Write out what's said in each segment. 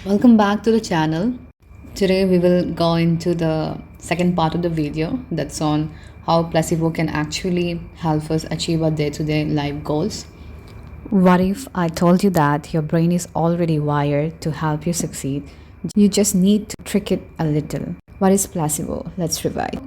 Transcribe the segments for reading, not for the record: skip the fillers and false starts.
Welcome back to the channel. Today we will go into the second part of the video that's on how placebo can actually help us achieve our day-to-day life goals. What if I told you that your brain is already wired to help you succeed? You just need to trick it a little. What is placebo? Let's revive.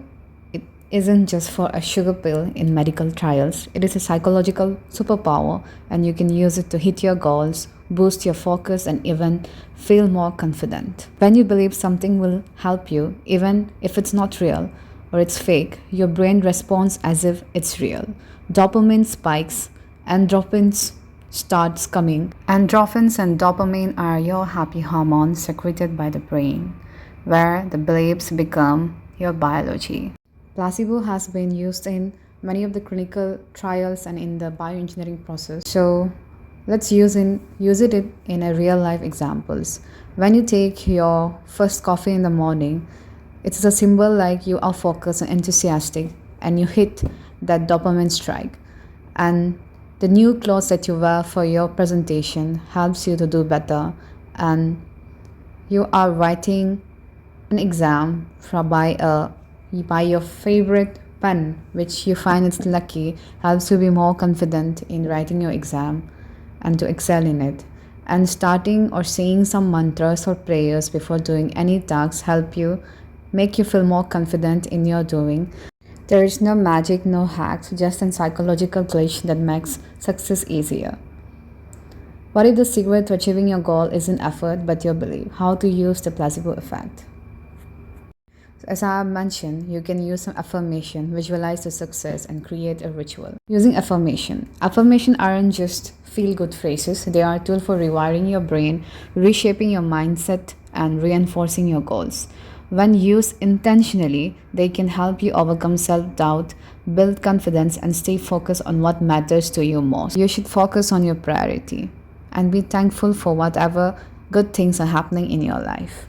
It isn't just for a sugar pill in medical trials. It is a psychological superpower, and you can use it to hit your goals, boost your focus, and even feel more confident. When you believe something will help you, even if it's not real or it's fake, your brain responds as if it's real. Dopamine spikes, endorphins starts coming. Endorphins and dopamine are your happy hormones secreted by the brain, where the beliefs become your biology. Placebo has been used in many of the clinical trials and in the bioengineering process. So let's use it in a real life examples. When you take your first coffee in the morning, it's a symbol like you are focused and enthusiastic, and you hit that dopamine strike. And the new clothes that you wear for your presentation helps you to do better, and you are writing an exam by your favorite pen, which you find it's lucky, helps you be more confident in writing your exam and to excel in it. And starting or saying some mantras or prayers before doing any tasks help you make you feel more confident in your doing. There is no magic, no hacks, just a psychological glitch that makes success easier. What if the secret to achieving your goal isn't effort but your belief? How to use the placebo effect? As I have mentioned, you can use some affirmation, visualize the success, and create a ritual. Using affirmation. Affirmation aren't just feel-good phrases, they are a tool for rewiring your brain, reshaping your mindset, and reinforcing your goals. When used intentionally, they can help you overcome self-doubt, build confidence, and stay focused on what matters to you most. You should focus on your priority and be thankful for whatever good things are happening in your life.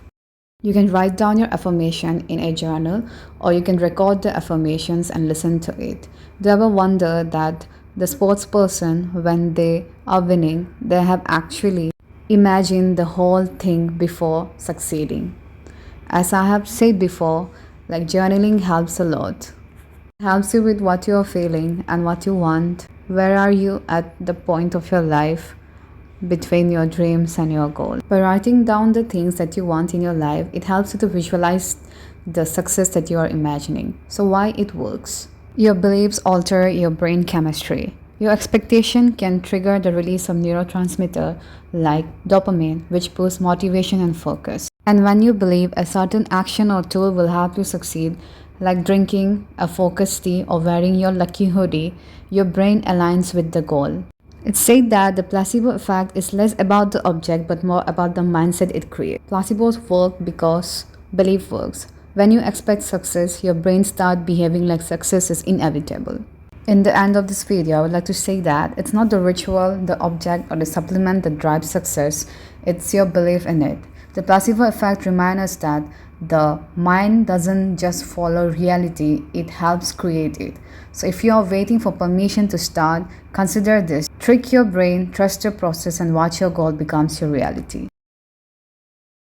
You can write down your affirmation in a journal, or you can record the affirmations and listen to it. Do you ever wonder that the sports person, when they are winning, they have actually imagined the whole thing before succeeding? As I have said before, like journaling helps a lot. It helps you with what you are feeling and what you want. Where are you at the point of your life between your dreams and your goal? By writing down the things that you want in your life, it helps you to visualize the success that you are imagining. So why it works? Your beliefs alter your brain chemistry. Your expectation can trigger the release of neurotransmitter like dopamine, which boosts motivation and focus. And when you believe a certain action or tool will help you succeed, like drinking a focused tea or wearing your lucky hoodie, your brain aligns with the goal. It's said that the placebo effect is less about the object but more about the mindset it creates. Placebos work because belief works. When you expect success, your brain starts behaving like success is inevitable. In the end of this video, I would like to say that it's not the ritual, the object, or the supplement that drives success, it's your belief in it. The placebo effect reminds us that the mind doesn't just follow reality, it helps create it. So if you are waiting for permission to start, consider this. Trick your brain, trust your process, and watch your goal becomes your reality.